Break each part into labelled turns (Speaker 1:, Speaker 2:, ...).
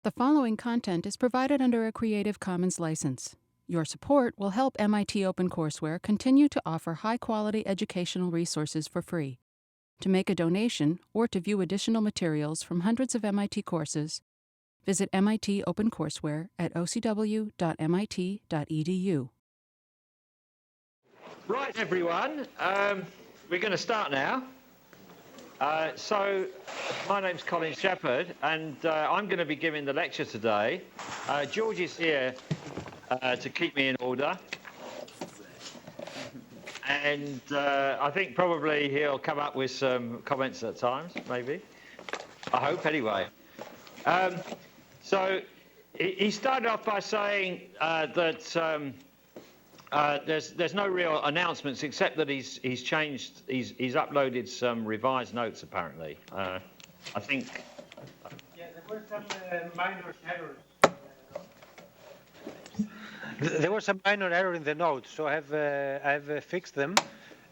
Speaker 1: The following content is provided under a Creative Commons license. Your support will help MIT OpenCourseware continue to offer high-quality educational resources for free. To make a donation or to view additional materials from hundreds of MIT courses, visit MIT OpenCourseware at ocw.mit.edu.
Speaker 2: Right, everyone, we're going to start now. So my name's Colin Sheppard, and I'm going to be giving the lecture today. George is here to keep me in order. And I think probably he'll come up with some comments at times, maybe. I hope, anyway. So he started off by saying that there's no real announcements except that he's uploaded some revised notes apparently. I think.
Speaker 3: Yeah, there were some minor errors.
Speaker 4: There was some minor error in the notes, so I've fixed them,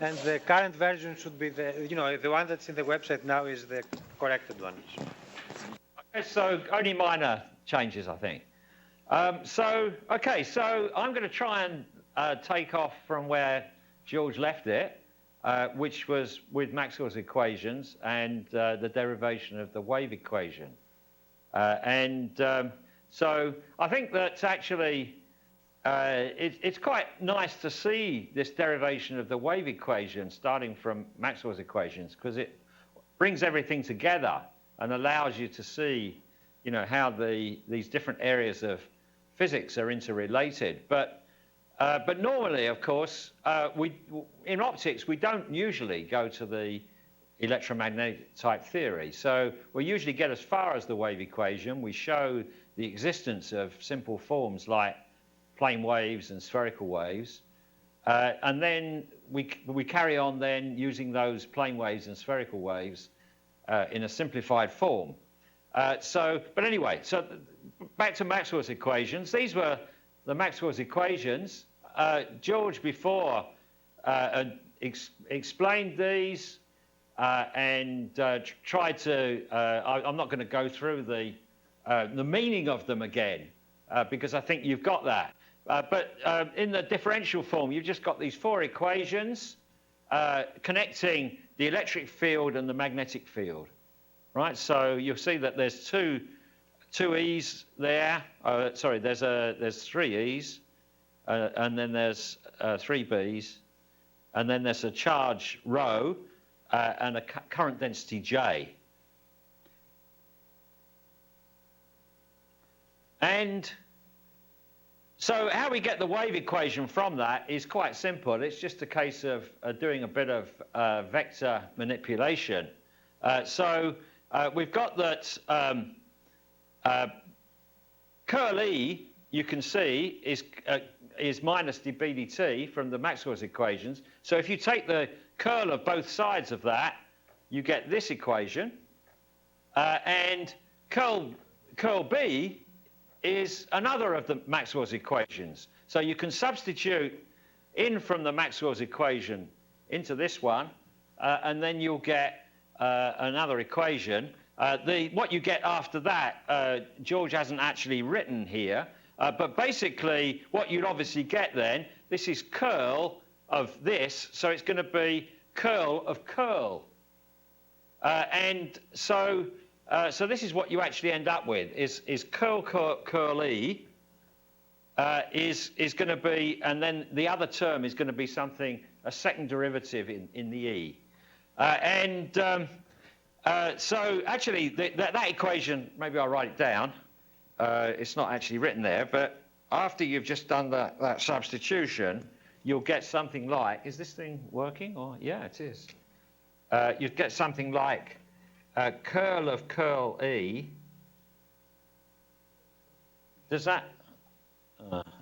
Speaker 4: and the current version should be the one that's in the website now is the corrected one.
Speaker 2: Okay, so only minor changes, I think. So I'm going to try and take off from where George left it, which was with Maxwell's equations and the derivation of the wave equation. So I think that actually it's quite nice to see this derivation of the wave equation starting from Maxwell's equations, because it brings everything together and allows you to see, how these different areas of physics are interrelated. But normally, of course, in optics, we don't usually go to the electromagnetic type theory. So we usually get as far as the wave equation. We show the existence of simple forms like plane waves and spherical waves. And then we carry on then using those plane waves and spherical waves in a simplified form. But anyway, so back to Maxwell's equations. These were the Maxwell's equations. George before explained these and tried to. I'm not going to go through the meaning of them again because I think you've got that. But in the differential form, you've just got these four equations connecting the electric field and the magnetic field, right? So you'll see that there's two E's there. There's three E's, and then there's three B's, and then there's a charge rho and a current density J. And so how we get the wave equation from that is quite simple. It's just a case of doing a bit of vector manipulation. So we've got that curl E, you can see, is minus dB dt from the Maxwell's equations. So if you take the curl of both sides of that, you get this equation. And curl B is another of the Maxwell's equations. So you can substitute in from the Maxwell's equation into this one, and then you'll get another equation. What you get after that, George hasn't actually written here, but basically what you'd obviously get then, this is curl of this, so it's going to be curl of curl. So this is what you actually end up with, is curl E is going to be, and then the other term is going to be something, a second derivative in the E. So actually that equation, maybe I'll write it down. It's not actually written there, but after you've just done that substitution, you'll get something like, is this thing working? Or yeah, it is. You'd get something like curl of curl E. Does that?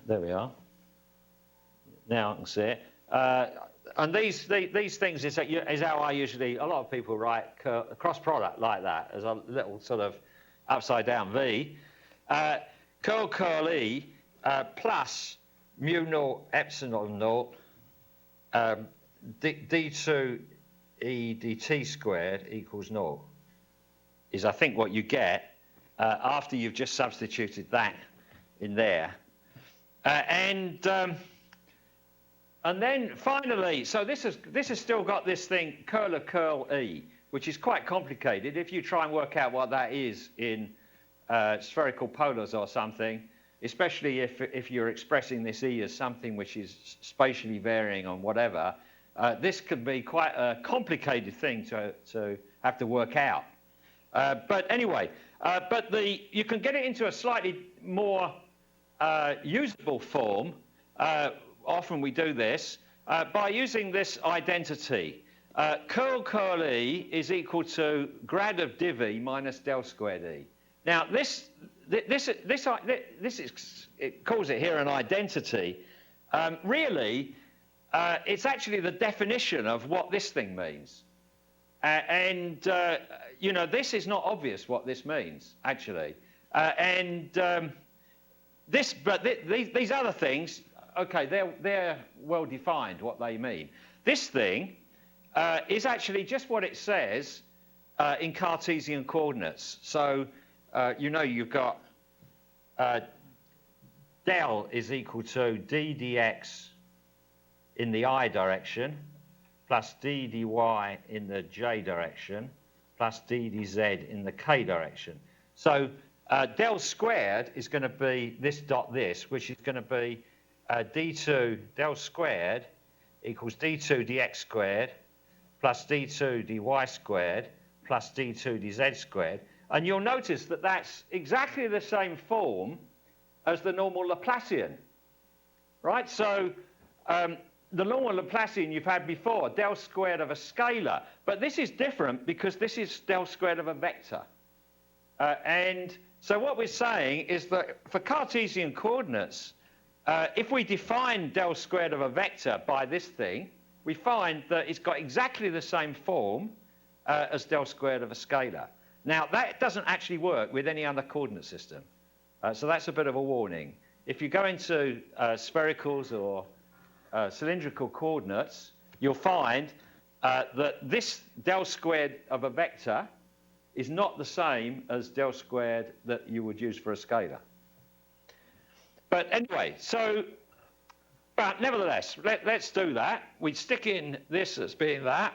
Speaker 2: There we are. Now I can see it. And these things is how I usually. A lot of people write cross product like that as a little sort of upside down V. Curl E plus mu naught epsilon naught d2 e dt squared equals naught is I think what you get, after you've just substituted that in there. And then finally, so this has still got this thing curl of curl E, which is quite complicated. If you try and work out what that is in spherical polars or something, especially if you're expressing this E as something which is spatially varying on whatever, this could be quite a complicated thing to have to work out. But anyway, you can get it into a slightly more usable form. Often we do this by using this identity. Curl E is equal to grad of div E minus del squared E. Now this it calls it here an identity. Really, it's actually the definition of what this thing means. You know, this is not obvious what this means, actually. These other things, okay, they're well defined what they mean. This thing is actually just what it says in Cartesian coordinates. So, you know, you've got del is equal to d dx in the I direction, plus d dy in the j direction, plus d dz in the k direction. So del squared is going to be this dot this, which is going to be d2 del squared equals d2 dx squared plus d2 dy squared plus d2 dz squared. And you'll notice that that's exactly the same form as the normal Laplacian, right? So the normal Laplacian you've had before, del squared of a scalar. But this is different because this is del squared of a vector. And so what we're saying is that for Cartesian coordinates, if we define del squared of a vector by this thing, we find that it's got exactly the same form as del squared of a scalar. Now, that doesn't actually work with any other coordinate system. So that's a bit of a warning. If you go into sphericals or cylindrical coordinates, you'll find that this del squared of a vector is not the same as del squared that you would use for a scalar. But anyway, so, but nevertheless, let's do that. We stick in this as being that.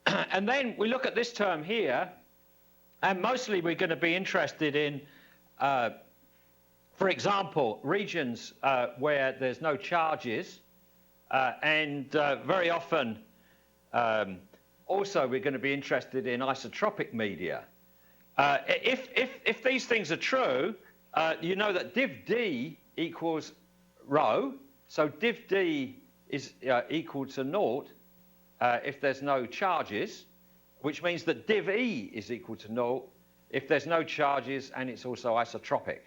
Speaker 2: And then we look at this term here, and mostly we're going to be interested in, for example, regions where there's no charges, and very often also we're going to be interested in isotropic media. If these things are true, you know that div d equals rho, so div d is equal to naught if there's no charges, which means that div e is equal to naught if there's no charges and it's also isotropic.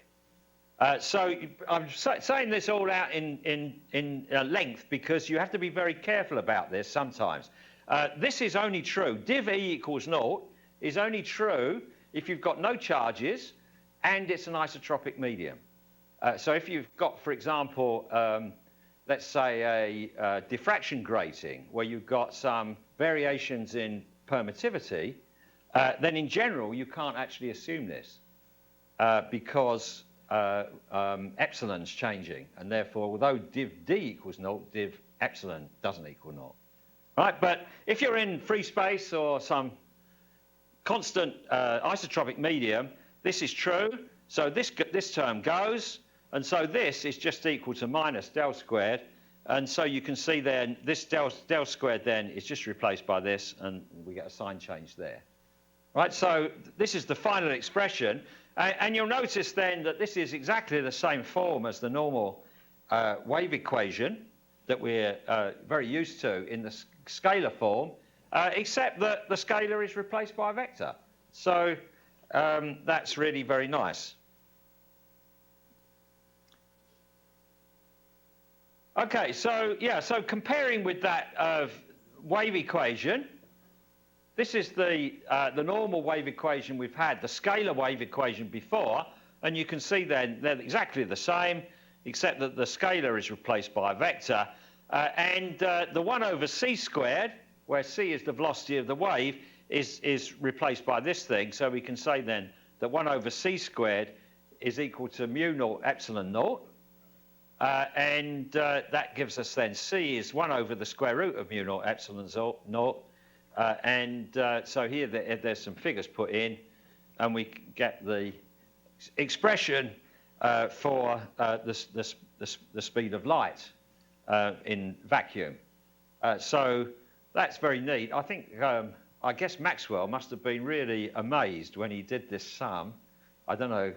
Speaker 2: So I'm saying this all out in length because you have to be very careful about this sometimes. This is only true. Div e equals naught is only true if you've got no charges and it's an isotropic medium. So if you've got, for example, let's say a diffraction grating where you've got some variations in permittivity, then in general you can't actually assume this because epsilon's changing, and therefore, although div d equals naught, div epsilon doesn't equal naught. Right? But if you're in free space or some constant isotropic medium, this is true. So this term goes, and so this is just equal to minus del squared. And so you can see then this del squared then is just replaced by this, and we get a sign change there. Right? So this is the final expression. And you'll notice then that this is exactly the same form as the normal wave equation that we're very used to in the scalar form, except that the scalar is replaced by a vector. So that's really very nice. Okay, so yeah, so comparing with that wave equation, this is the normal wave equation we've had, the scalar wave equation before, and you can see then they're exactly the same, except that the scalar is replaced by a vector. And the 1 over c squared, where c is the velocity of the wave, is replaced by this thing. So we can say then that 1 over c squared is equal to mu naught epsilon naught. And that gives us then c is 1 over the square root of mu naught epsilon naught. So here there's some figures put in, and we get the expression for the speed of light in vacuum. So that's very neat. I think, I guess Maxwell must have been really amazed when he did this sum. I don't know,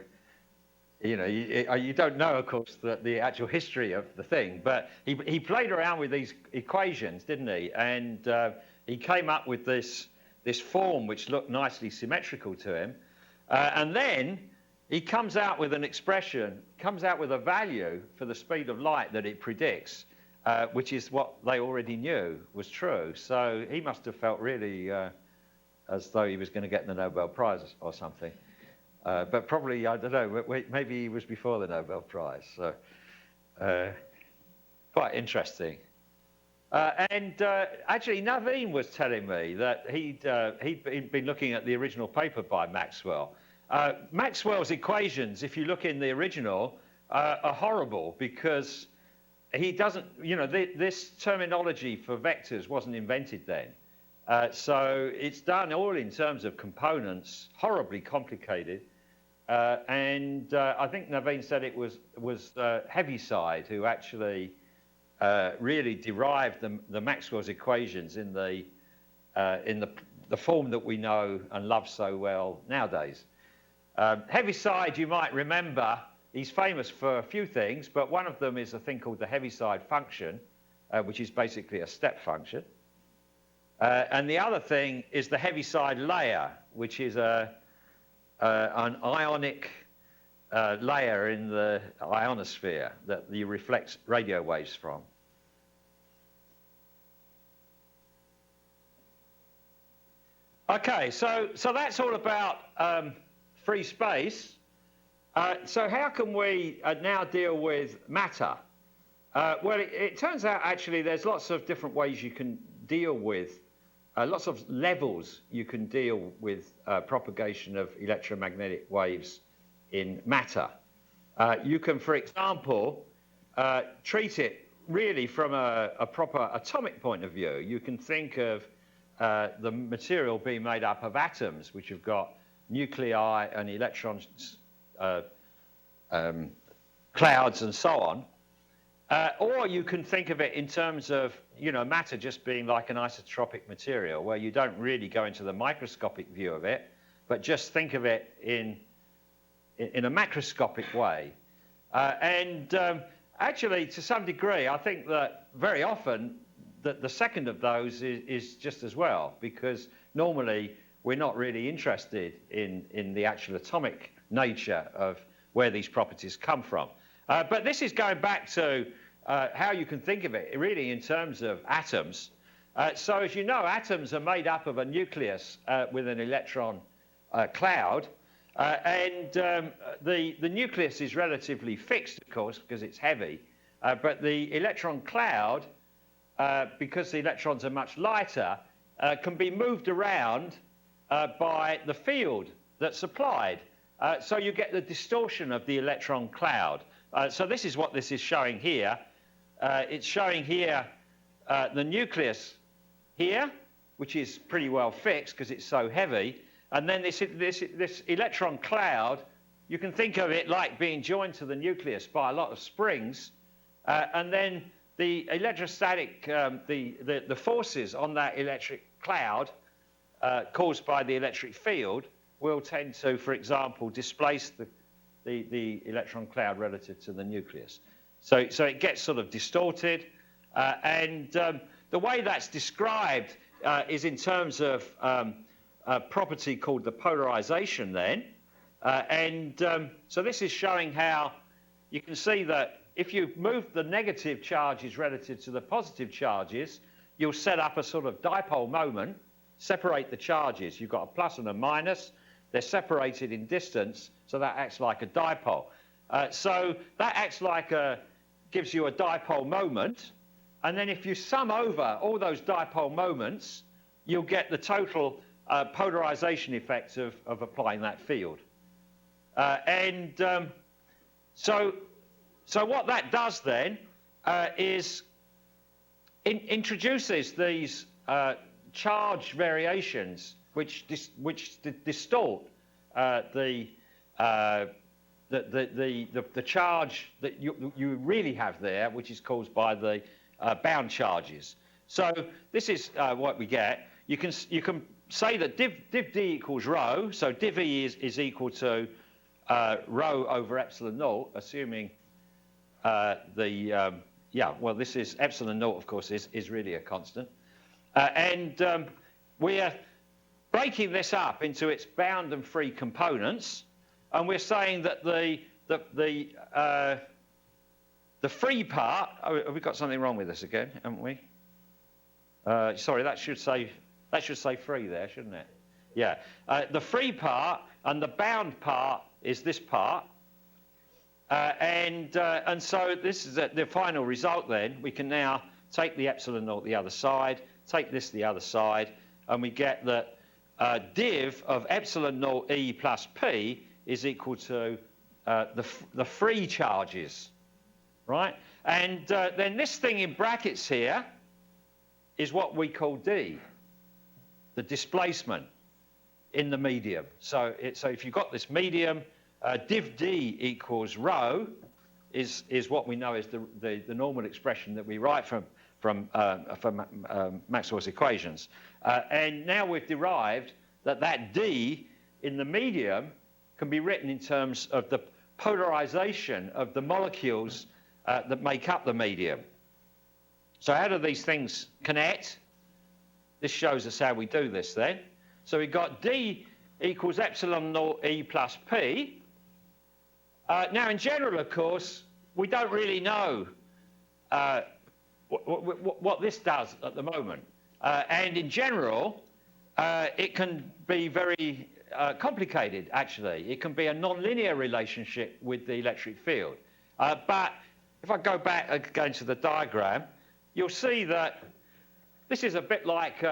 Speaker 2: you know, you don't know, of course, the actual history of the thing, but he played around with these equations, didn't he? And he came up with this form which looked nicely symmetrical to him. And then he comes out with an expression, comes out with a value for the speed of light that it predicts, which is what they already knew was true. So he must have felt really as though he was going to get the Nobel Prize or something. But probably, I don't know, maybe he was before the Nobel Prize. So quite interesting. Actually, Naveen was telling me that he'd been looking at the original paper by Maxwell. Maxwell's equations, if you look in the original, are horrible because he doesn't, you know, this terminology for vectors wasn't invented then. So it's done all in terms of components, horribly complicated. I think Naveen said it was Heaviside who actually really derived the Maxwell's equations in the form that we know and love so well nowadays. Heaviside, you might remember, he's famous for a few things, but one of them is a thing called the Heaviside function, which is basically a step function. And the other thing is the Heaviside layer, which is an ionic layer in the ionosphere that you reflect radio waves from. Okay, so that's all about free space. So how can we now deal with matter? Well, it turns out actually there's lots of different ways you can deal with, lots of levels you can deal with propagation of electromagnetic waves in matter. You can, for example, treat it really from a proper atomic point of view. You can think of the material being made up of atoms, which have got nuclei and electrons, clouds and so on. Or you can think of it in terms of, you know, matter just being like an isotropic material, where you don't really go into the microscopic view of it, but just think of it in a macroscopic way. Actually, to some degree, I think that very often that the second of those is just as well, because normally we're not really interested in the actual atomic nature of where these properties come from. But this is going back to how you can think of it really in terms of atoms. So as you know, atoms are made up of a nucleus with an electron cloud. The nucleus is relatively fixed, of course, because it's heavy. But the electron cloud, because the electrons are much lighter, can be moved around by the field that's applied. So you get the distortion of the electron cloud. So this is what this is showing here. It's showing here the nucleus here, which is pretty well fixed because it's so heavy. And then this electron cloud, you can think of it like being joined to the nucleus by a lot of springs. And then the electrostatic, the forces on that electric cloud caused by the electric field will tend to, for example, displace the electron cloud relative to the nucleus. So it gets sort of distorted. The way that's described is in terms of a property called the polarization then. So this is showing how you can see that if you move the negative charges relative to the positive charges, you'll set up a sort of dipole moment, separate the charges. You've got a plus and a minus. They're separated in distance, so that acts like a dipole. So that acts like gives you a dipole moment. And then if you sum over all those dipole moments, you'll get the total polarization effect of applying that field. So what that does then is introduces these charge variations which distort the charge that you really have there, which is caused by the bound charges. So this is what we get. You can say that div d equals rho. So div E is equal to rho over epsilon naught, assuming well, this is epsilon naught, of course, is really a constant. We are breaking this up into its bound and free components, and we're saying that the free part. Oh, have we got something wrong with this again, haven't we? Sorry, that should say free there, shouldn't it? Yeah. The free part and the bound part is this part. And so this is the final result then. We can now take the epsilon naught the other side, take this the other side, and we get that div of epsilon naught E plus P is equal to the free charges, right? And then this thing in brackets here is what we call D, the displacement in the medium. So if you've got this medium, div D equals rho is what we know is the normal expression that we write from Maxwell's equations. And now we've derived that D in the medium can be written in terms of the polarization of the molecules that make up the medium. So how do these things connect? This shows us how we do this then. So we've got D equals epsilon naught E plus P. Now, in general, of course, we don't really know what this does at the moment. And in general, it can be very complicated, actually. It can be a nonlinear relationship with the electric field. But if I go back again to the diagram, you'll see that this is a bit like,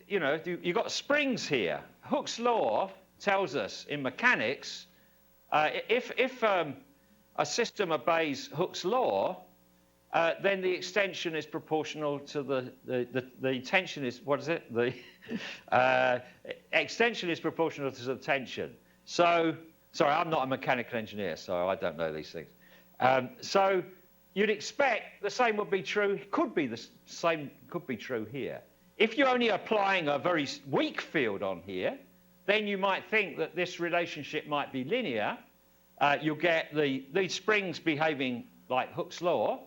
Speaker 2: you've got springs here. Hooke's law tells us in mechanics, if a system obeys Hooke's law, then the extension is proportional to the tension is, what is it? The extension is proportional to the tension. So, sorry, I'm not a mechanical engineer, so I don't know these things. So you'd expect the same would be true, could be true here. If you're only applying a very weak field on here, then you might think that this relationship might be linear. You'll get these springs behaving like Hooke's law.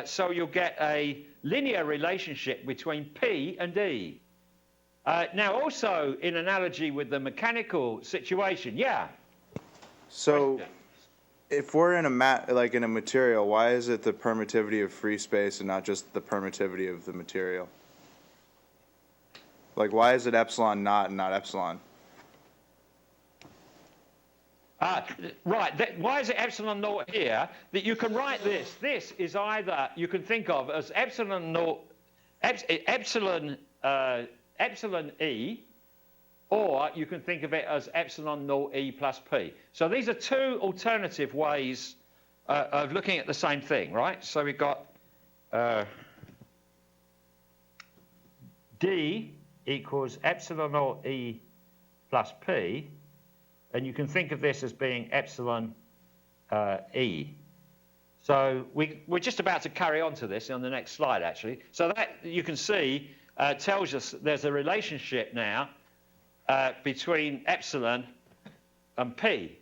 Speaker 2: So you'll get a linear relationship between P and E. Now, also in analogy with the mechanical situation, yeah.
Speaker 5: So,
Speaker 2: Question.
Speaker 5: if we're in a material, why is it the permittivity of free space and not just the permittivity of the material? Like, why is it epsilon naught and not epsilon?
Speaker 2: Right. Why is it epsilon naught here? That you can write this. This is either you can think of as epsilon naught, epsilon E, or you can think of it as epsilon naught E plus P. So these are two alternative ways of looking at the same thing, right? So we've got D equals epsilon naught E plus P. And you can think of this as being epsilon E. So we're just about to carry on to this on the next slide, actually. So that, you can see, tells us there's a relationship now between epsilon and P,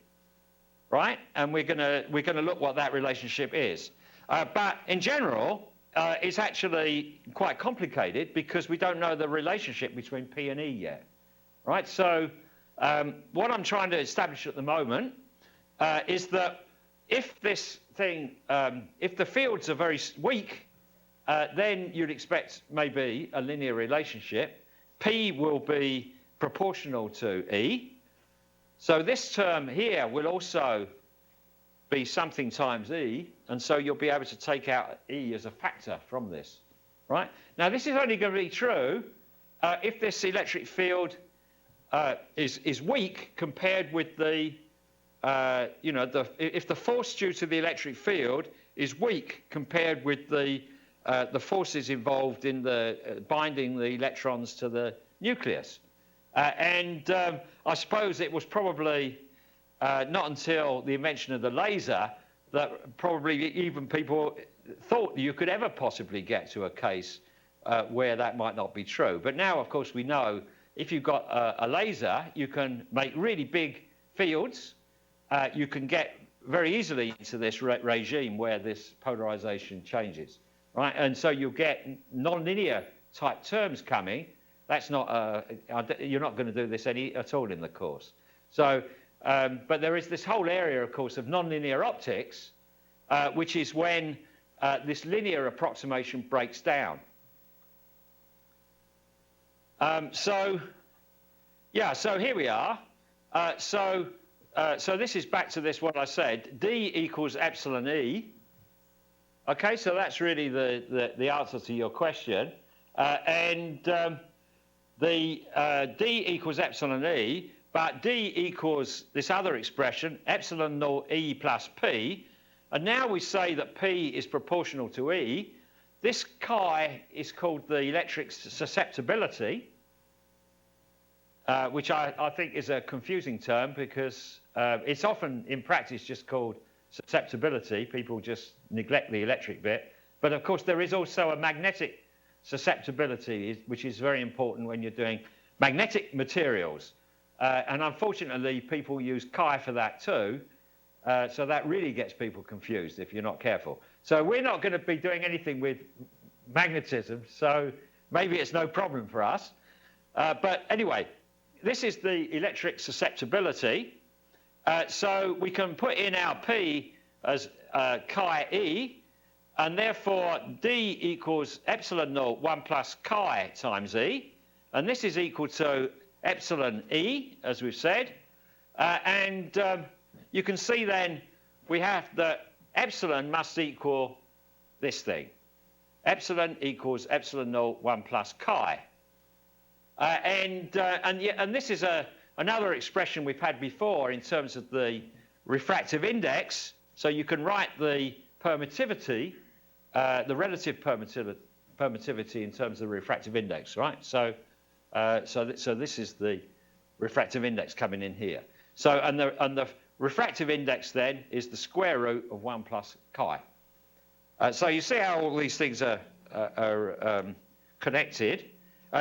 Speaker 2: right? And we're gonna look what that relationship is. But in general, it's actually quite complicated because we don't know the relationship between P and E yet, right? So what I'm trying to establish at the moment is that if this thing, if the fields are very weak, then you'd expect maybe a linear relationship. P will be proportional to E. So this term here will also be something times E, and so you'll be able to take out E as a factor from this, right? Now, this is only going to be true if this electric field is weak compared with the you know, if the force due to the electric field is weak compared with the forces involved in the binding the electrons to the nucleus. And I suppose it was probably not until the invention of the laser that probably even people thought you could ever possibly get to a case where that might not be true. But now, of course, we know if you've got a laser, you can make really big fields. You can get very easily into this regime where this polarization changes, right? And so you'll get nonlinear type terms coming. That's not, you're not going to do this at all in the course. So, but there is this whole area, of course, of nonlinear optics, which is when this linear approximation breaks down. So here we are. So this is back to this, what I said, D equals epsilon E. Okay, so that's really the answer to your question. The D equals epsilon E, but D equals this other expression, epsilon naught E plus P. And now we say that P is proportional to E. This chi is called the electric susceptibility, which I think is a confusing term because it's often in practice just called susceptibility. People just neglect the electric bit. But of course, there is also a magnetic susceptibility, which is very important when you're doing magnetic materials. And unfortunately, people use chi for that too. So that really gets people confused if you're not careful. So we're not going to be doing anything with magnetism, so maybe it's no problem for us. But anyway, this is the electric susceptibility. So we can put in our P as chi E, and therefore D equals epsilon naught 1 plus chi times E. And this is equal to epsilon E, as we've said. You can see then we have that epsilon must equal this thing. Epsilon equals epsilon naught 1 plus chi. And this is another expression we've had before in terms of the refractive index. So you can write the permittivity, the relative permittivity in terms of the refractive index, right? So this is the refractive index coming in here. So and the refractive index then is the square root of 1 plus chi. So you see how all these things are connected.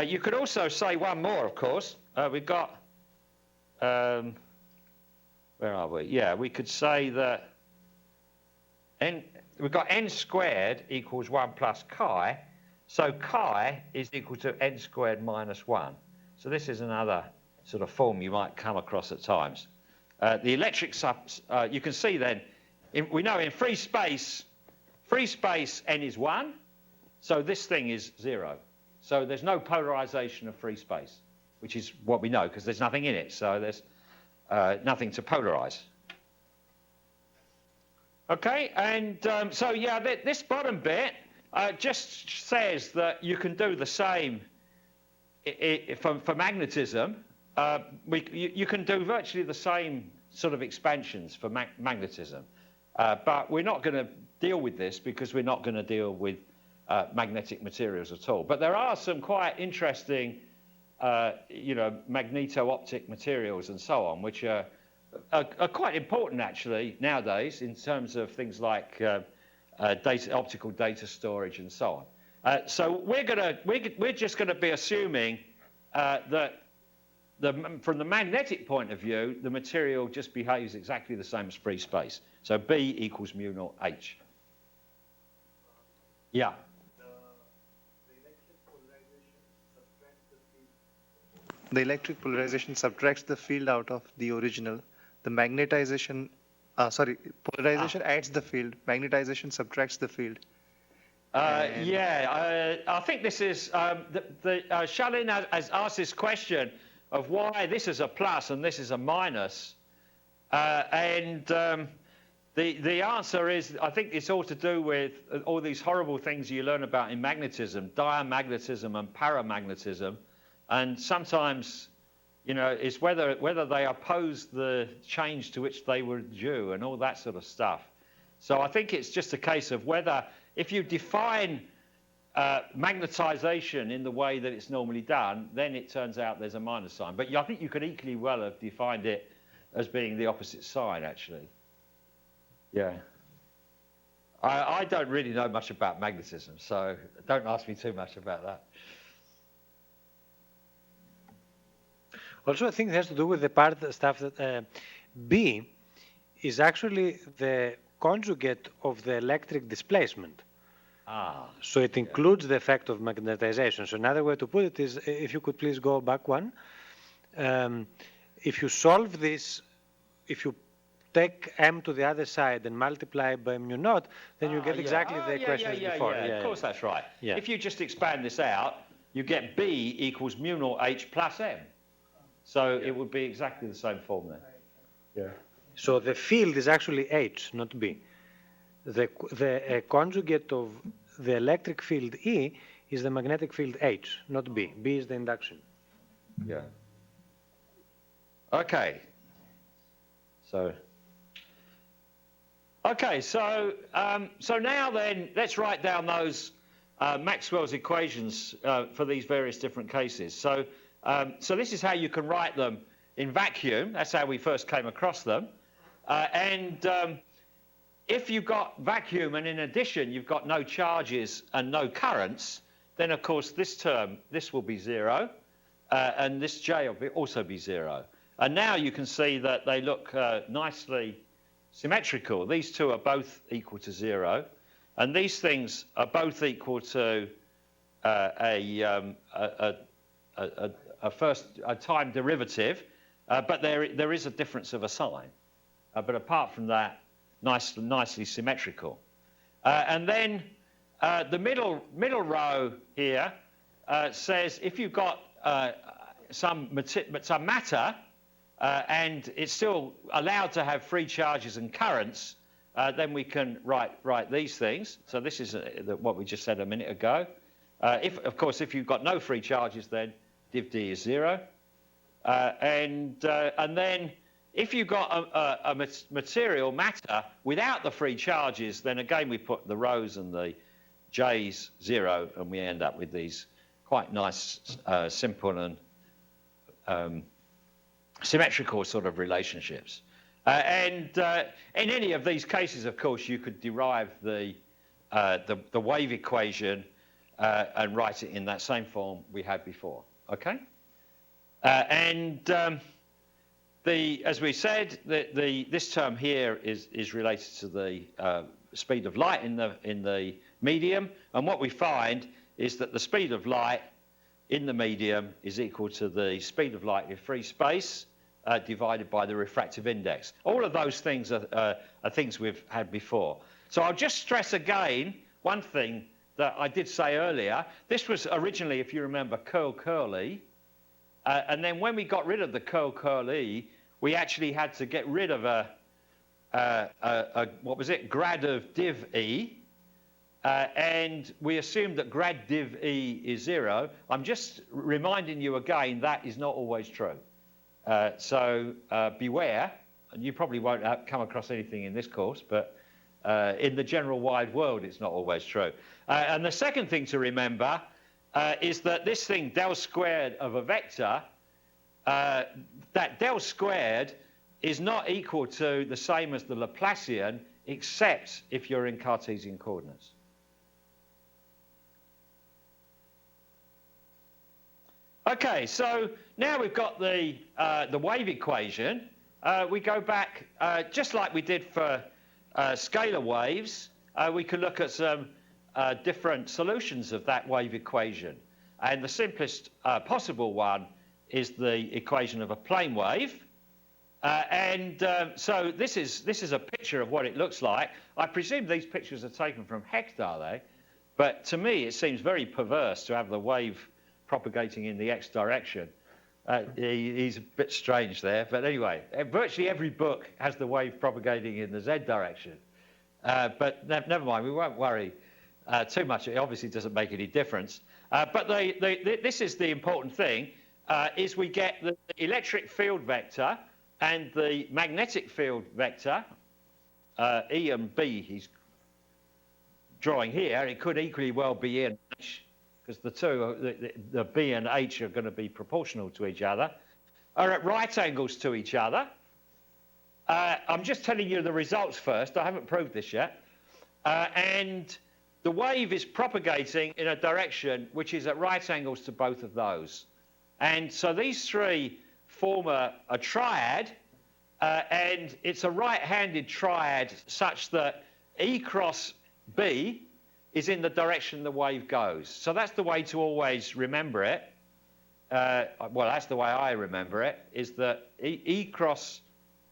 Speaker 2: You could also say one more, of course. We've got, where are we? Yeah, we could say that we've got n squared equals 1 plus chi. So chi is equal to n squared minus 1. So this is another sort of form you might come across at times. The electric you can see then, we know in free space n is 1, so this thing is 0. So there's no polarization of free space, which is what we know because there's nothing in it, so there's nothing to polarize. Okay, and so yeah, this bottom bit just says that you can do the same for magnetism. You can do virtually the same sort of expansions for magnetism, but we're not going to deal with this because we're not going to deal with magnetic materials at all. But there are some quite interesting, magneto-optic materials and so on, which are quite important actually nowadays in terms of things like optical data storage and so on. So we're just going to be assuming that from the magnetic point of view, the material just behaves exactly the same as free space. So B equals mu naught H. Yeah.
Speaker 6: The electric polarization subtracts the field out of the original. The magnetization, polarization adds the field. Magnetization subtracts the field.
Speaker 2: I think this is, Shalin has asked this question of why this is a plus and this is a minus. The answer is, I think it's all to do with all these horrible things you learn about in magnetism, diamagnetism and paramagnetism. And sometimes you know, is whether they oppose the change to which they were due and all that sort of stuff. So I think it's just a case of whether, if you define magnetization in the way that it's normally done, then it turns out there's a minus sign. But I think you could equally well have defined it as being the opposite sign, actually. Yeah. I don't really know much about magnetism, so don't ask me too much about that.
Speaker 4: Also, I think it has to do with the part stuff that B is actually the conjugate of the electric displacement. So it includes the effect of magnetization. So another way to put it is, if you could please go back one. If you solve this, if you take m to the other side and multiply by mu naught, then you get exactly the equation before.
Speaker 2: Of course, that's right. If you just expand this out, you get B equals mu naught H plus m. So it would be exactly the same form then. Yeah.
Speaker 4: So the field is actually H, not B. The conjugate of the electric field E is the magnetic field H, not B. B is the induction.
Speaker 2: Yeah. Okay. So now then, let's write down those Maxwell's equations for these various different cases. So this is how you can write them in vacuum. That's how we first came across them. If you've got vacuum and in addition you've got no charges and no currents, then of course this term, this will be 0, and this J will also be 0. And now you can see that they look nicely symmetrical. These two are both equal to 0, and these things are both equal to a time derivative, but there is a difference of a sign. But apart from that, nicely symmetrical. And then the middle row here says if you've got some matter and it's still allowed to have free charges and currents, then we can write these things. So this is what we just said a minute ago. Of course, if you've got no free charges, then div d is 0. And then if you've got a material matter without the free charges, then again we put the rows and the j's 0, and we end up with these quite nice, simple and symmetrical sort of relationships. In any of these cases, of course, you could derive the wave equation and write it in that same form we had before. Okay, as we said, this term here is related to the speed of light in the medium, and what we find is that the speed of light in the medium is equal to the speed of light in free space divided by the refractive index. All of those things are things we've had before. So I'll just stress again one thing that I did say earlier. This was originally, if you remember, curl-curly. And then when we got rid of the curl-curly, we actually had to get rid of what was it, grad of div E. And we assumed that grad div E is 0. I'm just reminding you again, that is not always true. So beware, and you probably won't come across anything in this course, but in the general wide world, it's not always true. And the second thing to remember is that this thing, del squared of a vector, that del squared is not equal to the same as the Laplacian, except if you're in Cartesian coordinates. Okay, so now we've got the wave equation. We go back, just like we did for scalar waves, we can look at some different solutions of that wave equation. And the simplest possible one is the equation of a plane wave. So this is a picture of what it looks like. I presume these pictures are taken from Hecht, are they? But to me, it seems very perverse to have the wave propagating in the x direction. He's a bit strange there, but anyway, virtually every book has the wave propagating in the z direction. But never mind, we won't worry too much. It obviously doesn't make any difference. But this is the important thing. is we get the electric field vector and the magnetic field vector, E and B he's drawing here. It could equally well be E and H, because the two, the B and H are going to be proportional to each other, are at right angles to each other. I'm just telling you the results first. I haven't proved this yet. And the wave is propagating in a direction which is at right angles to both of those. And so these three form a triad, and it's a right-handed triad such that E cross B is in the direction the wave goes. So that's the way to always remember it. Well, that's the way I remember it, is that E cross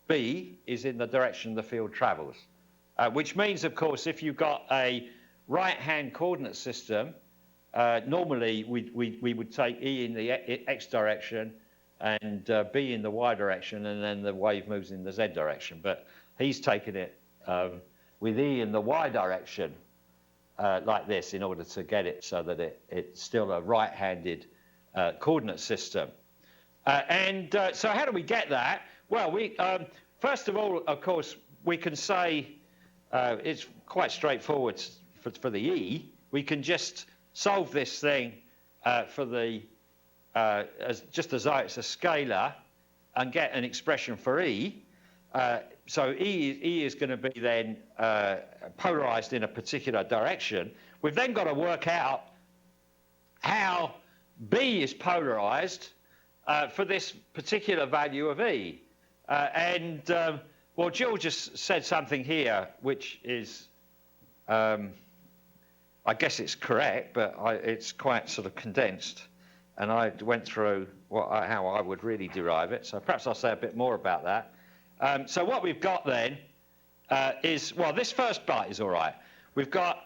Speaker 2: B is in the direction the field travels. Which means, of course, if you've got a right-hand coordinate system, normally we would take E in the X direction and B in the Y direction, and then the wave moves in the Z direction. But he's taken it with E in the Y direction like this in order to get it so that it's still a right-handed coordinate system. So how do we get that? Well, first of all, of course, we can say it's quite straightforward for the E. We can just solve this thing for the just as though it's a scalar and get an expression for E. So E is going to be then polarized in a particular direction. We've then got to work out how B is polarized for this particular value of E. Well, Jill just said something here which is, I guess it's correct, but it's quite sort of condensed. And I went through how I would really derive it. So perhaps I'll say a bit more about that. So what we've got then is, well, this first part is all right. We've got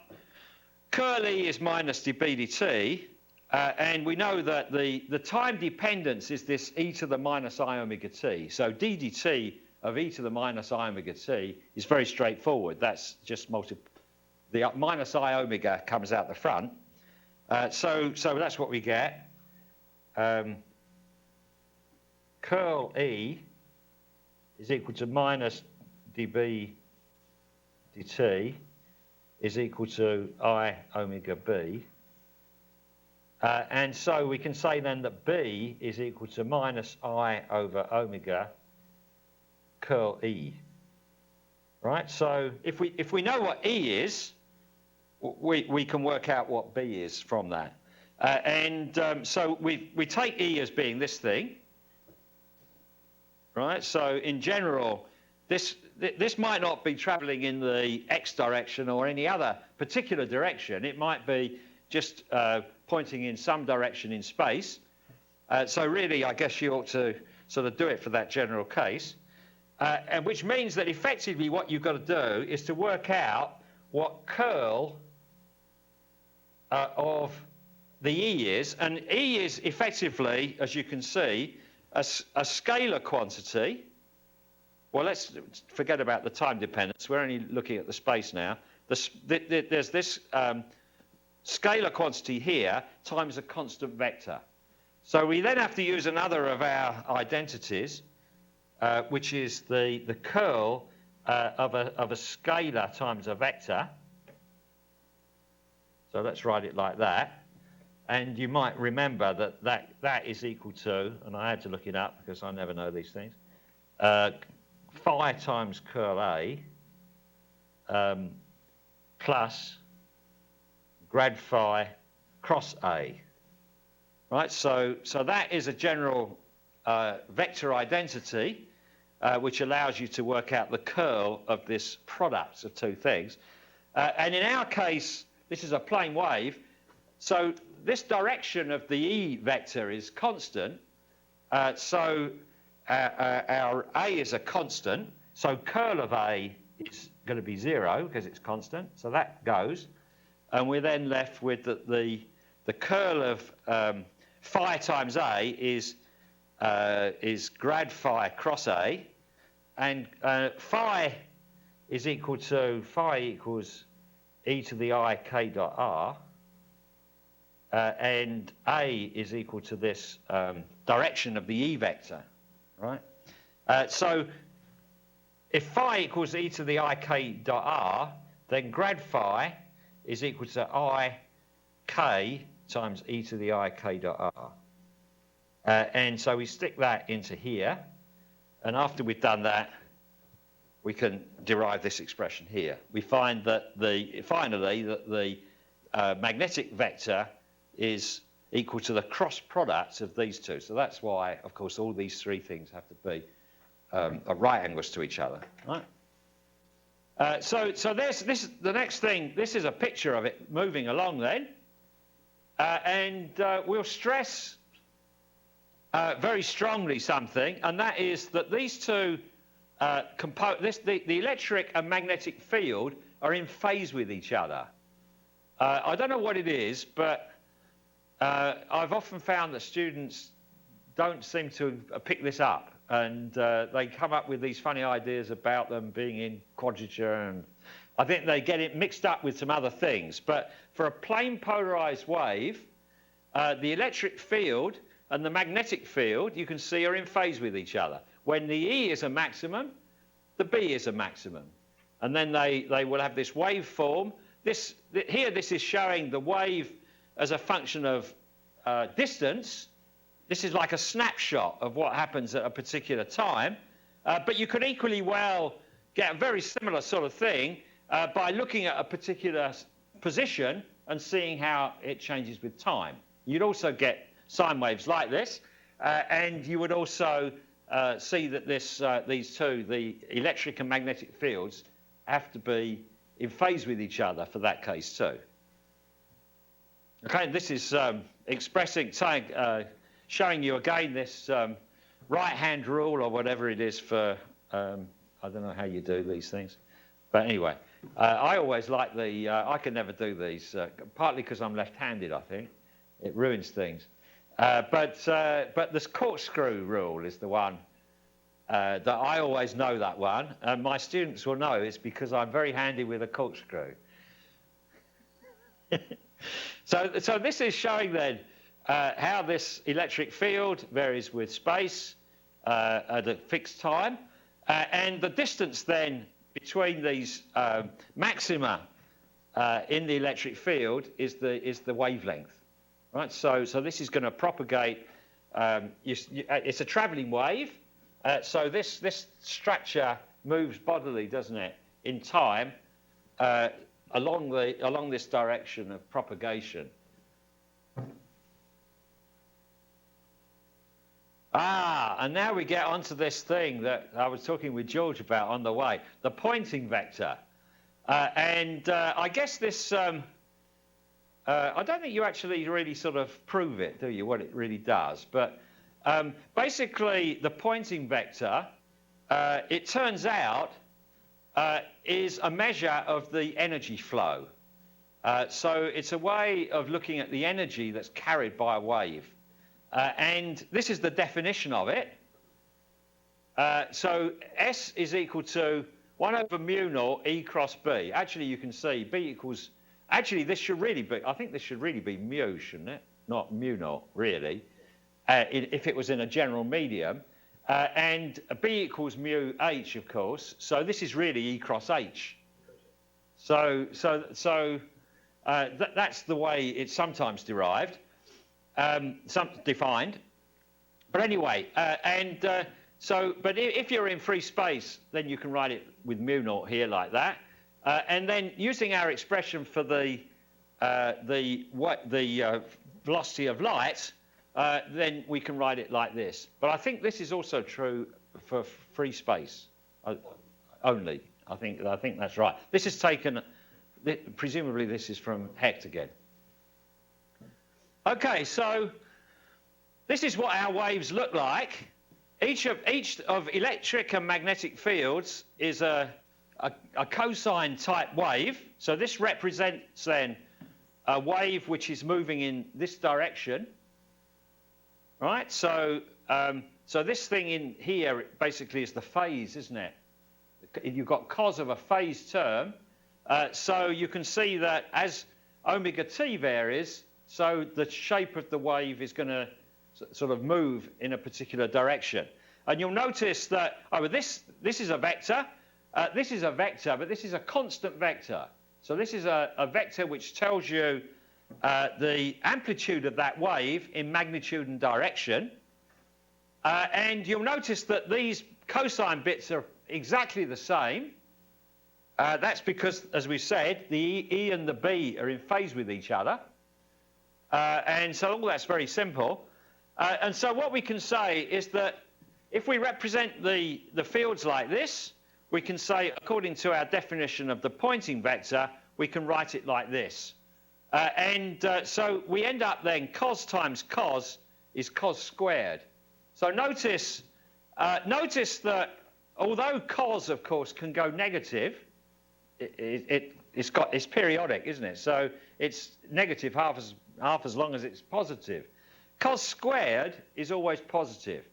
Speaker 2: curl E is minus dB dt. And we know that the time dependence is this e to the minus I omega t. So d dt of e to the minus I omega t is very straightforward. That's just the minus I omega comes out the front. So that's what we get. Curl E is equal to minus dB dt is equal to I omega b. And so we can say then that B is equal to minus I over omega curl E. Right? So if we know what E is, we can work out what B is from that. So we take E as being this thing. Right? So in general, this might not be traveling in the X direction or any other particular direction. It might be just pointing in some direction in space. So really, I guess you ought to sort of do it for that general case. And which means that effectively what you've got to do is to work out what curl of the E is. And E is effectively, as you can see, a scalar quantity. Well, let's forget about the time dependence. We're only looking at the space now. There's this scalar quantity here times a constant vector. So we then have to use another of our identities, which is the curl of a scalar times a vector. So let's write it like that. And you might remember that is equal to, and I had to look it up because I never know these things, phi times curl A plus grad phi cross A. Right, so that is a general vector identity which allows you to work out the curl of this product of two things. And in our case, this is a plane wave, so this direction of the E vector is constant. So our A is a constant, so curl of A is going to be 0 because it's constant, so that goes. And we're then left with the curl of phi times A is grad phi cross A, and phi equals e to the I k dot r. and A is equal to this direction of the E vector, right? So if phi equals e to the ik dot r, then grad phi is equal to ik times e to the ik dot r. And so we stick that into here, and after we've done that, we can derive this expression here. We find that finally that the magnetic vector is equal to the cross product of these two. So that's why, of course, all these three things have to be at right angles to each other, right? So this the next thing. This is a picture of it moving along then, and we'll stress very strongly something, and that is that these two the electric and magnetic field are in phase with each other. I don't know what it is, but I've often found that students don't seem to pick this up, and they come up with these funny ideas about them being in quadrature, and I think they get it mixed up with some other things. But for a plane polarized wave, the electric field and the magnetic field, you can see, are in phase with each other. When the E is a maximum, the B is a maximum. And then they will have this waveform. Here, this is showing the wave as a function of distance. This is like a snapshot of what happens at a particular time. But you could equally well get a very similar sort of thing by looking at a particular position and seeing how it changes with time. You'd also get sine waves like this, and you would also see that these two, the electric and magnetic fields, have to be in phase with each other for that case too. Okay, this is showing you again this right-hand rule or whatever it is for, I don't know how you do these things, but anyway, I always like I can never do these, partly because I'm left-handed, I think. It ruins things. But this corkscrew rule is the one that I always know that one, and my students will know it's because I'm very handy with a corkscrew. So this is showing then how this electric field varies with space at a fixed time, and the distance then between these maxima in the electric field is the wavelength. Right, so this is going to propagate. It's a travelling wave, so this structure moves bodily, doesn't it, in time along this direction of propagation. And now we get onto this thing that I was talking with George about on the way, the Poynting vector, and I guess this. I don't think you actually really sort of prove it, do you, what it really does? But basically, the Poynting vector, it turns out, is a measure of the energy flow. So it's a way of looking at the energy that's carried by a wave. And this is the definition of it. So S is equal to 1 over mu naught E cross B. Actually, you can see B equals... Actually, this should really be, I think this should really be mu, shouldn't it? Not mu naught, really, if it was in a general medium. And B equals mu H, of course. So this is really E cross H. So that's the way it's sometimes derived, defined. But anyway, but if you're in free space, then you can write it with mu naught here like that. And then using our expression for the velocity of light, then we can write it like this. But I think this is also true for free space only. I think that's right. This is taken, presumably this is from Hecht again. Okay, so this is what our waves look like. Each of electric and magnetic fields is a cosine type wave. So this represents then a wave which is moving in this direction, right? So this thing in here basically is the phase, isn't it? You've got cos of a phase term. So you can see that as omega t varies, so the shape of the wave is going to sort of move in a particular direction. And you'll notice that this is a vector. This is a vector, but this is a constant vector. So this is a vector which tells you the amplitude of that wave in magnitude and direction. And you'll notice that these cosine bits are exactly the same. That's because, as we said, the E and the B are in phase with each other. And so all that's very simple. And so what we can say is that if we represent the fields like this, we can say, according to our definition of the Poynting vector, we can write it like this. So we end up then cos times cos is cos squared. So notice that although cos, of course, can go negative, it's periodic, isn't it? So it's negative half as long as it's positive. Cos squared is always positive.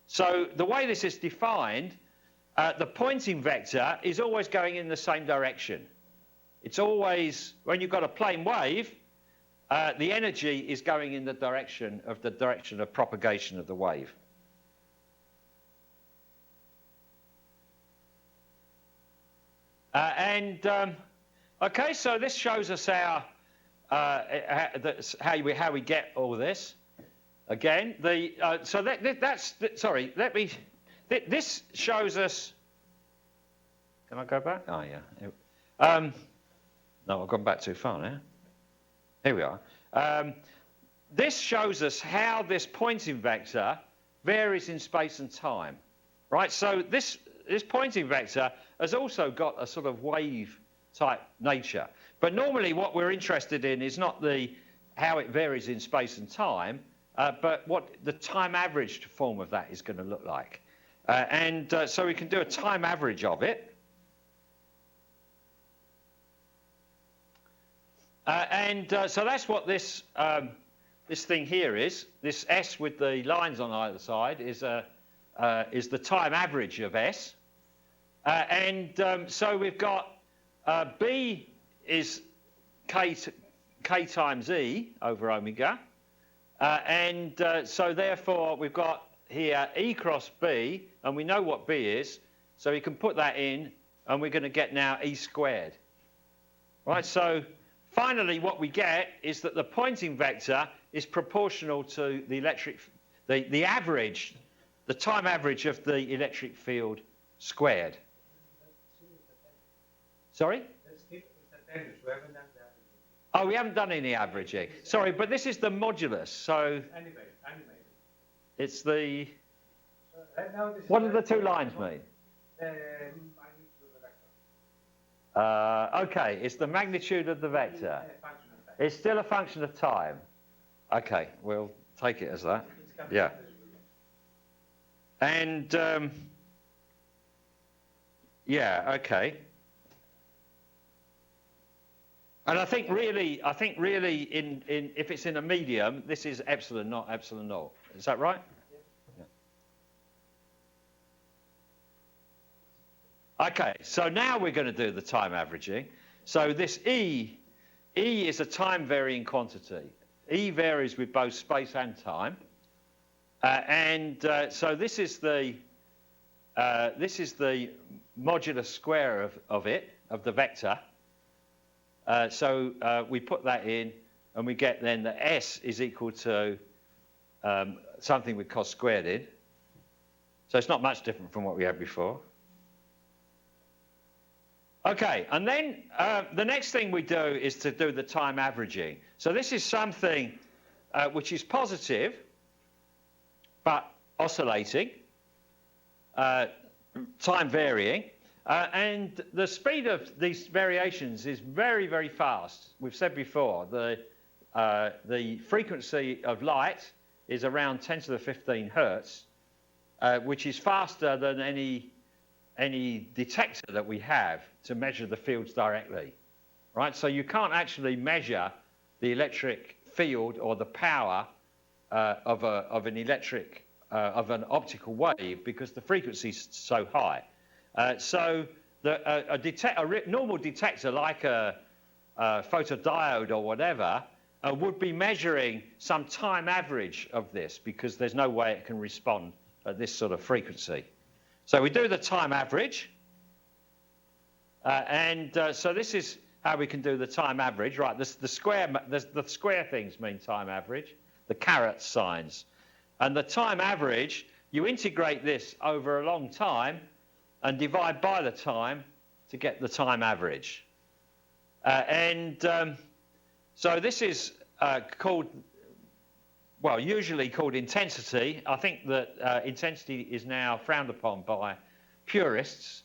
Speaker 2: So the way this is defined, the Poynting vector is always going in the same direction. It's always, when you've got a plane wave, the energy is going in the direction of propagation of the wave. Okay, so this shows us how we get all this. Again, this shows us. Can I go back? Oh yeah. No, I've gone back too far now. Here we are. This shows us how this Poynting vector varies in space and time, right? So this Poynting vector has also got a sort of wave-type nature. But normally what we're interested in is not how it varies in space and time, but what the time-averaged form of that is going to look like. So we can do a time average of it. So that's what this thing here is. This S with the lines on either side is the time average of S. So we've got B is K times E over omega. So therefore we've got here E cross B, and we know what B is. So we can put that in, and we're going to get now E squared. Right, so finally what we get is that the Poynting vector is proportional to the average, the time average of the electric field squared. Sorry? Oh, we haven't done any averaging. Sorry, but this is the modulus. So it's the. What do the two lines mean? Okay, it's the magnitude of the vector. It's still a function of time. Okay, we'll take it as that. Yeah. Yeah, okay. And I think really, if it's in a medium, this is epsilon, not epsilon naught. Is that right? Yeah. Okay, so now we're going to do the time averaging. So this E is a time varying quantity. E varies with both space and time. So this is the modulus square of the vector. So we put that in, and we get then that S is equal to something with cos squared in. So it's not much different from what we had before. Okay, and then the next thing we do is to do the time averaging. So this is something which is positive, but oscillating, time varying. And the speed of these variations is very, very fast. We've said before, the frequency of light is around 10 to the 15 hertz, which is faster than any detector that we have to measure the fields directly, right? So you can't actually measure the electric field or the power of an optical wave because the frequency is so high. So a normal detector like a photodiode or whatever would be measuring some time average of this, because there's no way it can respond at this sort of frequency. So we do the time average. So this is how we can do the time average. Right, the square things mean time average, the caret signs. And the time average, you integrate this over a long time and divide by the time to get the time average. So this is called, well, usually called intensity. I think that intensity is now frowned upon by purists,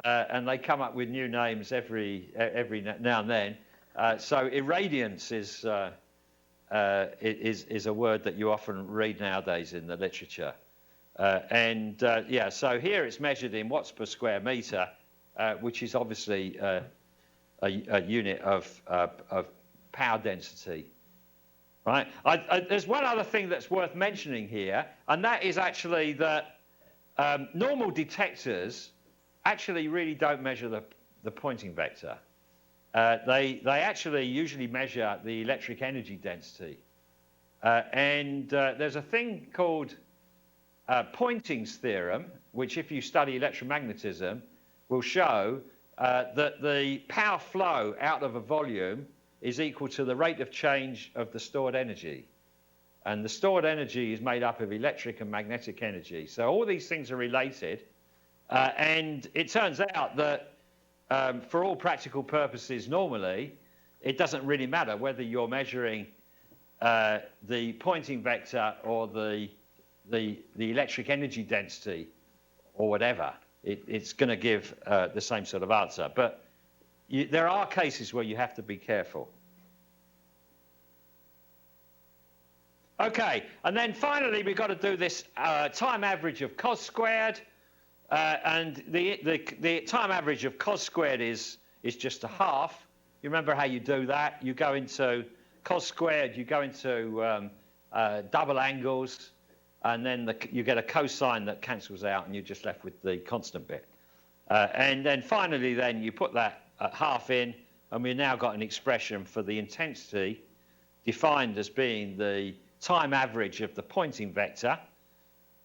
Speaker 2: and they come up with new names every now and then. So irradiance is a word that you often read nowadays in the literature. Yeah, so here it's measured in watts per square metre, which is obviously a unit of power density. Right? There's one other thing that's worth mentioning here, and that is actually that normal detectors actually really don't measure the Poynting vector. They actually usually measure the electric energy density. There's a thing called Poynting's theorem, which if you study electromagnetism will show that the power flow out of a volume is equal to the rate of change of the stored energy. And the stored energy is made up of electric and magnetic energy. So all these things are related. And it turns out that for all practical purposes, normally, it doesn't really matter whether you're measuring the Poynting vector or the electric energy density or whatever. It's going to give the same sort of answer. But there are cases where you have to be careful. Okay, and then finally we've got to do this time average of cos squared. And the time average of cos squared is just a half. You remember how you do that? You go into cos squared, you go into double angles, and then you get a cosine that cancels out, and you're just left with the constant bit. And then finally, then you put that half in, and we've now got an expression for the intensity defined as being the time average of the Poynting vector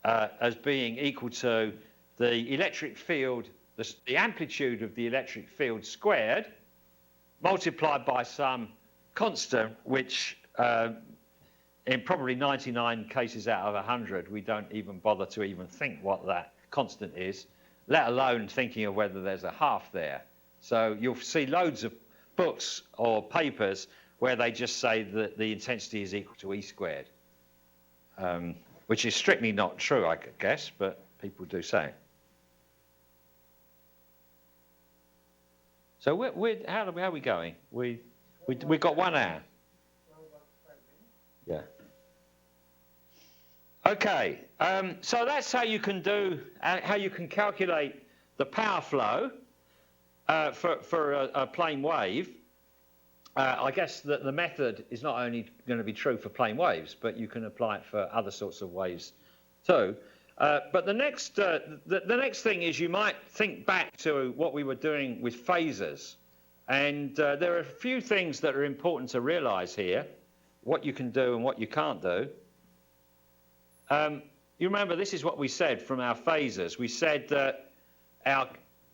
Speaker 2: as being equal to the electric field, the amplitude of the electric field squared, multiplied by some constant, which in probably 99 cases out of 100, we don't even bother to even think what that constant is, let alone thinking of whether there's a half there. So you'll see loads of books or papers where they just say that the intensity is equal to E squared, which is strictly not true, I guess, but people do say it. So how are we going? We've got 1 hour. Yeah. Okay. So that's how you can calculate the power flow for a plane wave. I guess that the method is not only going to be true for plane waves, but you can apply it for other sorts of waves too. But the next thing is you might think back to what we were doing with phasors. And there are a few things that are important to realise here, what you can do and what you can't do. You remember, this is what we said from our phasors. We said that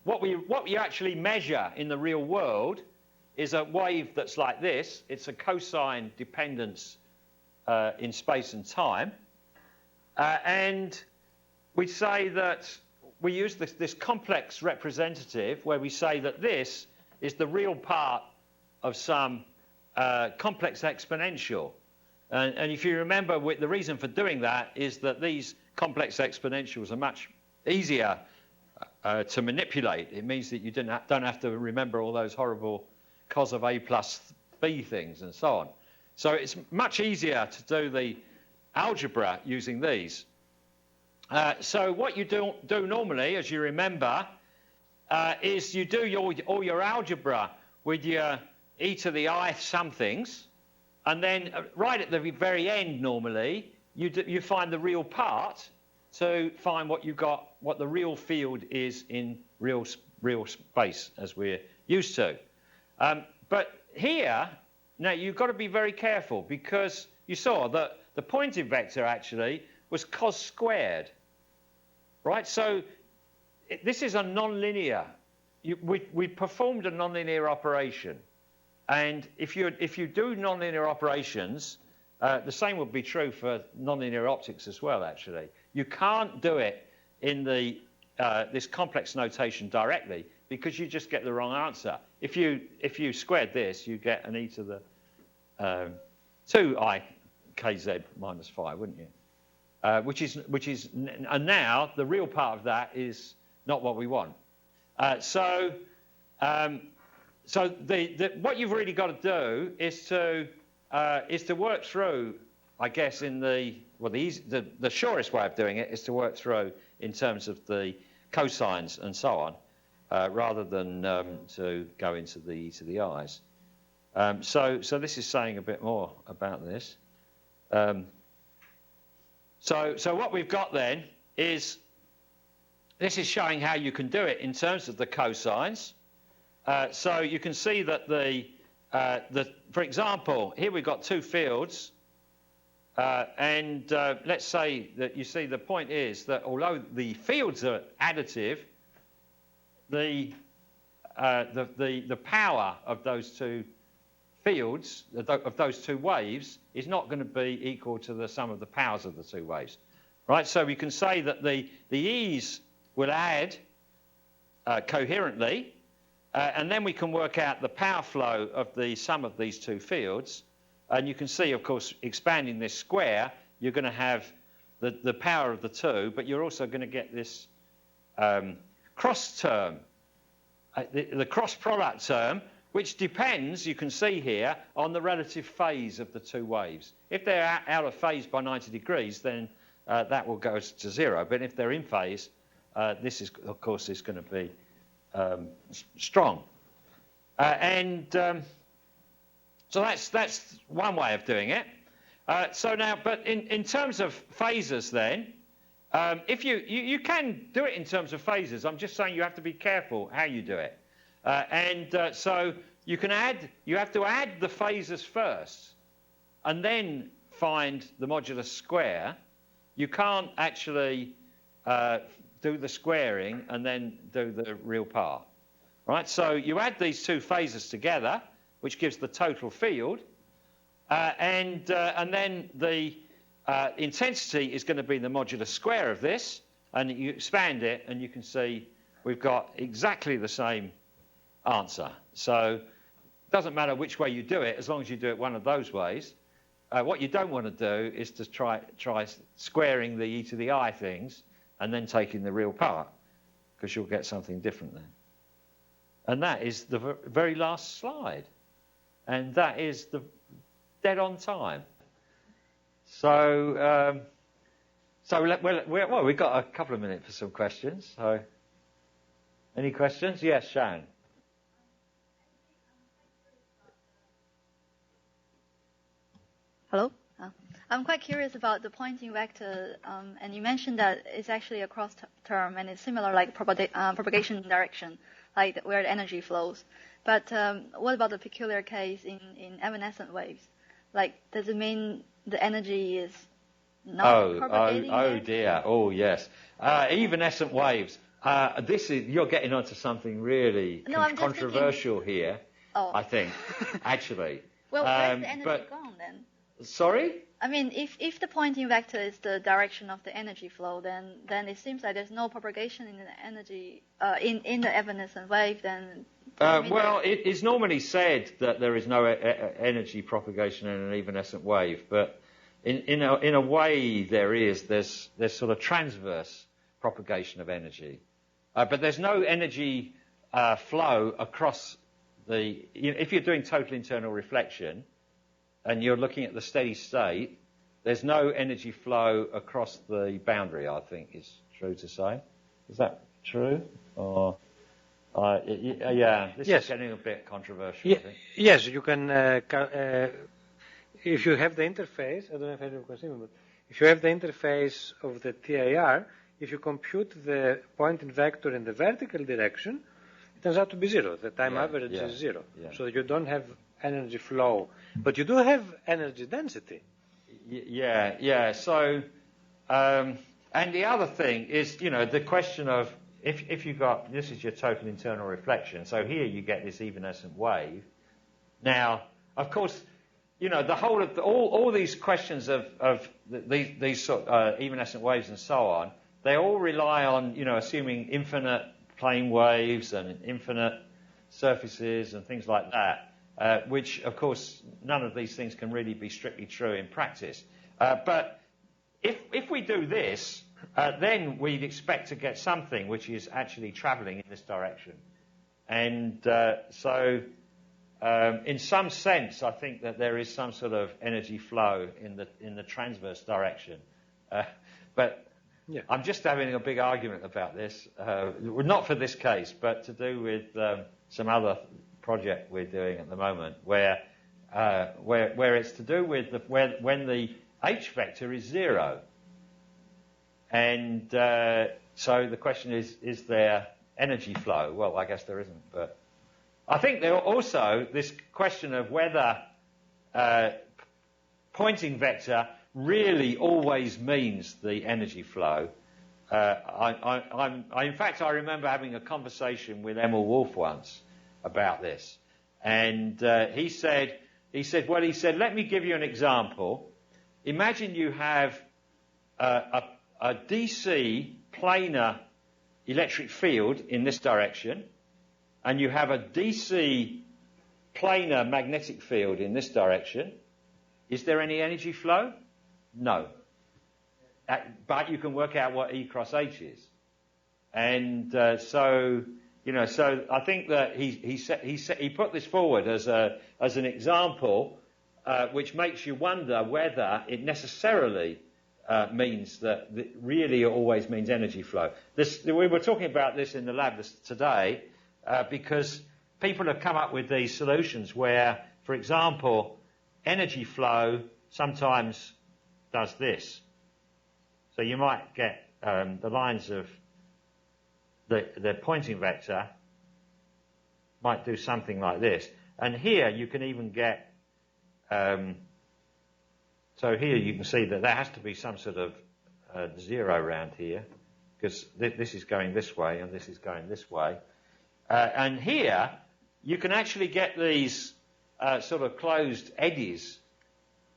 Speaker 2: what we actually measure in the real world is a wave that's like this. It's a cosine dependence in space and time. And we say that we use this complex representative where we say that this is the real part of some complex exponential. And if you remember, the reason for doing that is that these complex exponentials are much easier to manipulate. It means that you don't have to remember all those horrible cos of A plus B things and so on. So it's much easier to do the algebra using these. So what you do normally, as you remember, is you do all your algebra with your e to the I somethings, and then right at the very end, normally, you find the real part to find what the real field is in real space, as we're used to. But here, now you've got to be very careful, because you saw that the Poynting vector actually was cos squared, right? So this is a nonlinear. We performed a nonlinear operation, and if you do nonlinear operations, the same would be true for nonlinear optics as well. Actually, you can't do it in the this complex notation directly, because you just get the wrong answer. If you squared this, you get an e to the 2i kz minus phi, wouldn't you? Which is and now the real part of that is not what we want. So what you've really got to do is to work through, I guess, in the surest way of doing it is to work through in terms of the cosines and so on, rather than to go into the e to the i's. So this is saying a bit more about this. So what we've got then is, this is showing how you can do it in terms of the cosines. So you can see that for example, here we've got two fields, and let's say that you see the point is that although the fields are additive, the power of those two fields, of those two waves, is not going to be equal to the sum of the powers of the two waves, right? So we can say that the e's will add coherently, and then we can work out the power flow of the sum of these two fields, and you can see, of course, expanding this square, you're going to have the power of the two, but you're also going to get this cross term, the cross product term, which depends, you can see here, on the relative phase of the two waves. If they're out of phase by 90 degrees, then that will go to 0. But if they're in phase, this is, of course, is going to be strong. So that's one way of doing it. So now, but in terms of phases then, if you can do it in terms of phases. I'm just saying you have to be careful how you do it. So you have to add the phases first and then find the modulus square. You can't actually do the squaring and then do the real part, right? So you add these two phases together, which gives the total field, and then the intensity is going to be the modulus square of this, and you expand it, and you can see we've got exactly the same answer. So it doesn't matter which way you do it, as long as you do it one of those ways. What you don't want to do is to try squaring the e to the I things and then taking the real part, because you'll get something different then. And that is the very last slide. And that is the dead on time. So, we've got a couple of minutes for some questions. So, any questions? Yes, Sharon.
Speaker 7: Hello? I'm quite curious about the Poynting vector, and you mentioned that it's actually a cross term and it's similar like propagation direction, like where the energy flows. But what about the peculiar case in evanescent waves? Like, does it mean the energy is not propagating?
Speaker 2: Oh dear. Oh yes. Evanescent waves. You're getting onto something really controversial here. I think, actually.
Speaker 7: Well, where's the energy gone then?
Speaker 2: Sorry?
Speaker 7: I mean, if the Poynting vector is the direction of the energy flow, then it seems like there's no propagation in the energy in the evanescent wave. Then
Speaker 2: well, it is normally said that there is no energy propagation in an evanescent wave, but in a way there is. There's sort of transverse propagation of energy, but there's no energy flow across the. If you're doing total internal reflection, and you're looking at the steady state, there's no energy flow across the boundary, I think is true to say. Is that true? Or, this is getting a bit controversial, I think.
Speaker 4: Yes, you can, if you have the interface, I don't know if anyone can see me, but if you have the interface of the TIR, if you compute the Poynting vector in the vertical direction, turns out to be zero. The time average is zero. So you don't have energy flow, but you do have energy density.
Speaker 2: So, and the other thing is, the question of if you got, this is your total internal reflection. So here you get this evanescent wave. Now, of course, the whole of all these questions of these sort of evanescent waves and so on, they all rely on, assuming infinite plane waves and infinite surfaces and things like that, which, of course, none of these things can really be strictly true in practice. But if we do this, then we'd expect to get something which is actually traveling in this direction. And so in some sense, I think that there is some sort of energy flow in the transverse direction. But I'm just having a big argument about this, not for this case, but to do with some other project we're doing at the moment, where it's to do with when the H vector is zero. And so the question is there energy flow? Well, I guess there isn't, but I think there also this question of whether Poynting vector really always means the energy flow. In fact, I remember having a conversation with Emil Wolf once about this, and he said, let me give you an example. Imagine you have a DC planar electric field in this direction, and you have a DC planar magnetic field in this direction. Is there any energy flow? No. But you can work out what E cross H is. And so I think that he put this forward as an example which makes you wonder whether it necessarily means that it really always means energy flow. We were talking about this in the lab today because people have come up with these solutions where, for example, energy flow sometimes does this. So you might get the lines of the Poynting vector might do something like this. And here you can even get, so here you can see that there has to be some sort of zero around here, because this is going this way and this is going this way. And here you can actually get these sort of closed eddies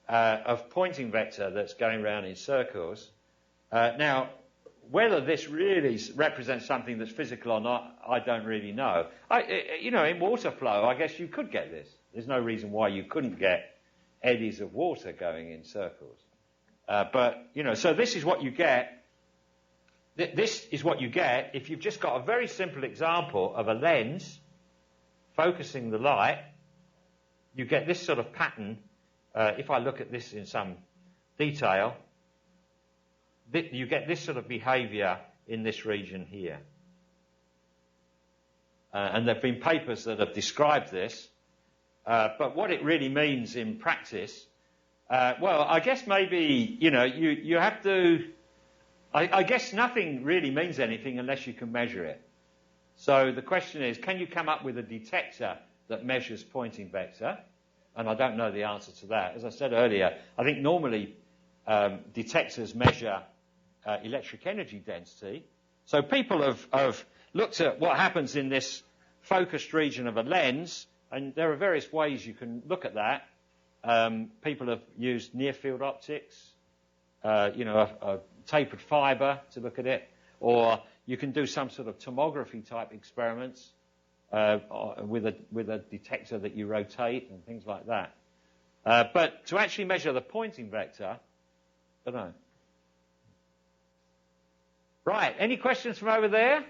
Speaker 2: of Poynting vector that's going around in circles. Now, whether this really represents something that's physical or not, I don't really know. In water flow, I guess you could get this. There's no reason why you couldn't get eddies of water going in circles. So this is what you get. This is what you get if you've just got a very simple example of a lens focusing the light. You get this sort of pattern. If I look at this in some detail, you get this sort of behavior in this region here. And there have been papers that have described this. But what it really means in practice, I guess maybe, you have to, I guess nothing really means anything unless you can measure it. So the question is, can you come up with a detector that measures Poynting vector? And I don't know the answer to that. As I said earlier, I think normally detectors measure electric energy density. So people have looked at what happens in this focused region of a lens, and there are various ways you can look at that. People have used near-field optics, a tapered fibre to look at it, or you can do some sort of tomography type experiments with a detector that you rotate and things like that. But to actually measure the Poynting vector, I don't know. Right, any questions from over there?